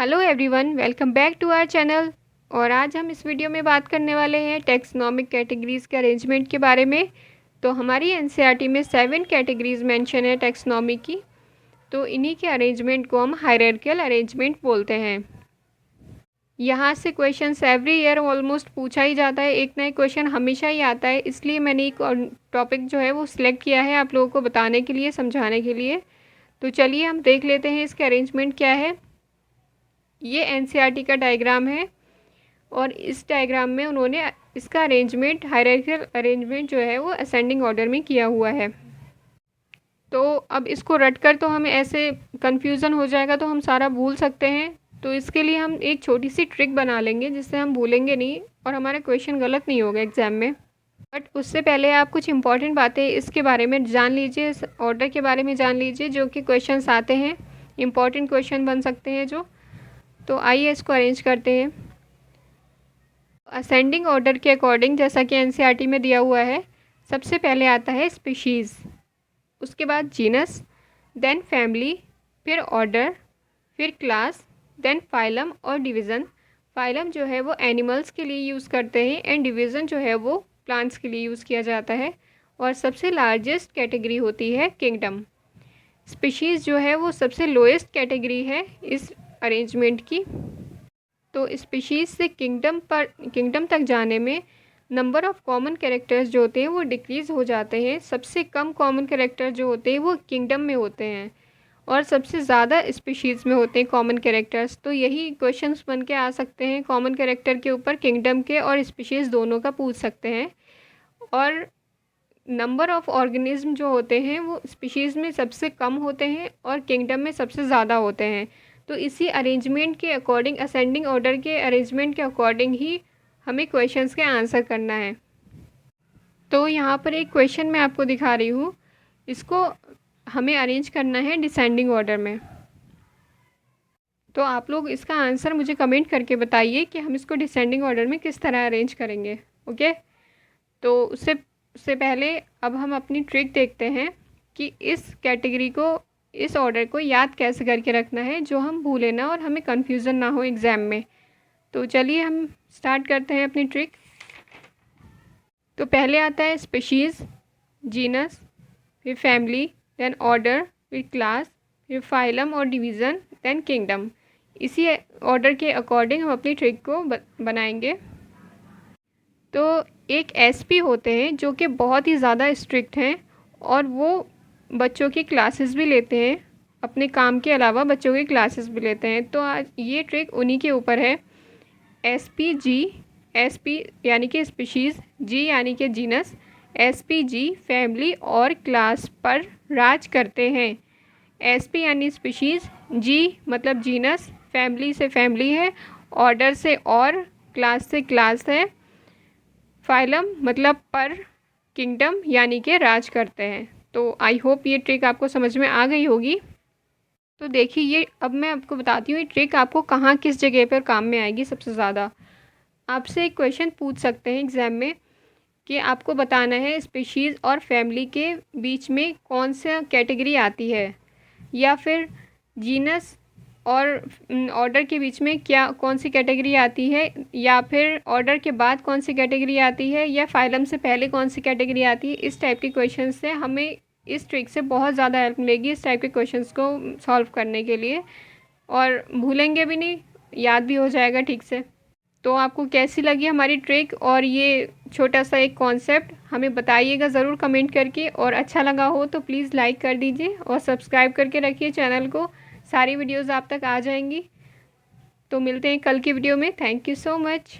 Hello everyone, welcome back to our channel. और आज हम इस वीडियो में बात करने वाले हैं टेक्सोनोमिक कैटेगरीज़ के अरेंजमेंट के बारे में। तो हमारी एनसीईआरटी में 7 कैटेगरीज़ मेंशन है टेक्सोनोमी की। तो इन्हीं के अरेंजमेंट को हम हायरार्किकल अरेंजमेंट बोलते हैं। यहाँ से क्वेश्चंस एवरी ईयर ऑलमोस्ट पूछा ही जाता है, एक ना एक क्वेश्चन हमेशा ही आता है। इसलिए मैंने एक टॉपिक जो है वो सिलेक्ट किया है आप लोगों को बताने के लिए, समझाने के लिए। तो चलिए हम देख लेते हैं इसके अरेंजमेंट क्या है। ये एनसीईआरटी का डायग्राम है और इस डायग्राम में उन्होंने इसका अरेंजमेंट, हायरार्किकल अरेंजमेंट जो है वो असेंडिंग ऑर्डर में किया हुआ है। तो अब इसको रटकर तो हमें ऐसे कन्फ्यूज़न हो जाएगा, तो हम सारा भूल सकते हैं। तो इसके लिए हम एक छोटी सी ट्रिक बना लेंगे जिससे हम भूलेंगे नहीं और हमारा क्वेश्चन गलत नहीं होगा एग्ज़ाम में। बट उससे पहले आप कुछ इंपॉर्टेंट बातें इसके बारे में जान लीजिए, इस ऑर्डर के बारे में जान लीजिए जो कि क्वेश्चंस आते हैं, इंपॉर्टेंट क्वेश्चन बन सकते हैं जो। तो आइए इसको अरेंज करते हैं असेंडिंग ऑर्डर के अकॉर्डिंग, जैसा कि एनसीईआरटी में दिया हुआ है। सबसे पहले आता है स्पीशीज़, उसके बाद जीनस, देन फैमिली, फिर ऑर्डर, फिर क्लास, देन फाइलम और डिवीज़न। फाइलम जो है वो एनिमल्स के लिए यूज़ करते हैं एंड डिवीज़न जो है वो प्लांट्स के लिए यूज़ किया जाता है। और सबसे लार्जेस्ट कैटेगरी होती है किंगडम। स्पीशीज़ जो है वो सबसे लोएस्ट कैटेगरी है इस अरेंजमेंट की। तो स्पीशीज़ से किंगडम तक जाने में नंबर ऑफ़ कॉमन कैरेक्टर्स जो होते हैं वो डिक्रीज़ हो जाते हैं। सबसे कम कॉमन कैरेक्टर जो होते हैं वो किंगडम में होते हैं और सबसे ज़्यादा स्पीशीज़ में होते हैं कॉमन कैरेक्टर्स। तो यही क्वेश्चंस बन के आ सकते हैं कॉमन कैरेक्टर के ऊपर, किंगडम के और स्पीशीज़ दोनों का पूछ सकते हैं। और नंबर ऑफ़ ऑर्गेनिज्म जो होते हैं वो स्पीशीज़ में सबसे कम होते हैं और किंगडम में सबसे ज़्यादा होते हैं। तो इसी अरेंजमेंट के अकॉर्डिंग, असेंडिंग ऑर्डर के अरेंजमेंट के अकॉर्डिंग ही हमें क्वेश्चंस के आंसर करना है। तो यहाँ पर एक क्वेश्चन मैं आपको दिखा रही हूँ, इसको हमें अरेंज करना है डिसेंडिंग ऑर्डर में। तो आप लोग इसका आंसर मुझे कमेंट करके बताइए कि हम इसको डिसेंडिंग ऑर्डर में किस तरह अरेंज करेंगे। ओके, तो उससे पहले अब हम अपनी ट्रिक देखते हैं कि इस कैटेगरी को, इस ऑर्डर को याद कैसे करके रखना है जो हम भूलें ना और हमें कन्फ्यूज़न ना हो एग्ज़ाम में। तो चलिए हम स्टार्ट करते हैं अपनी ट्रिक। तो पहले आता है स्पीशीज़, जीनस, फिर फैमिली, देन ऑर्डर, फिर क्लास, फिर फाइलम और डिवीज़न, देन किंगडम। इसी ऑर्डर के अकॉर्डिंग हम अपनी ट्रिक को बनाएंगे। तो एक एसपी होते हैं जो कि बहुत ही ज़्यादा स्ट्रिक्ट हैं और वो बच्चों की क्लासेस भी लेते हैं, अपने काम के अलावा बच्चों की क्लासेस भी लेते हैं। तो आज ये ट्रिक उन्हीं के ऊपर है। एसपी यानी कि स्पीशीज़, जी यानी कि जीनस, एसपीजी फैमिली और क्लास पर राज करते हैं। एसपी यानी स्पीशीज़, जी मतलब जीनस, फैमिली से फैमिली है, ऑर्डर से और, क्लास से क्लास है, फाइलम मतलब पर, किंगडम यानी कि राज करते हैं। तो आई होप ये ट्रिक आपको समझ में आ गई होगी। तो देखिए, ये अब मैं आपको बताती हूँ ये ट्रिक आपको कहाँ किस जगह पर काम में आएगी सबसे ज़्यादा। आपसे एक क्वेश्चन पूछ सकते हैं एग्ज़ाम में कि आपको बताना है स्पीशीज़ और फैमिली के बीच में कौन सा कैटेगरी आती है, या फिर जीनस और ऑर्डर के बीच में क्या कौन सी कैटेगरी आती है, या फिर ऑर्डर के बाद कौन सी कैटेगरी आती है, या फाइलम से पहले कौन सी कैटेगरी आती है। इस टाइप के क्वेश्चन से हमें इस ट्रिक से बहुत ज़्यादा हेल्प मिलेगी इस टाइप के क्वेश्चंस को सॉल्व करने के लिए, और भूलेंगे भी नहीं, याद भी हो जाएगा ठीक से। तो आपको कैसी लगी हमारी ट्रिक और ये छोटा सा एक कॉन्सेप्ट, हमें बताइएगा ज़रूर कमेंट करके। और अच्छा लगा हो तो प्लीज़ लाइक कर दीजिए और सब्सक्राइब करके रखिए चैनल को, सारी वीडियोज़ आप तक आ जाएंगी। तो मिलते हैं कल की वीडियो में। Thank you so much.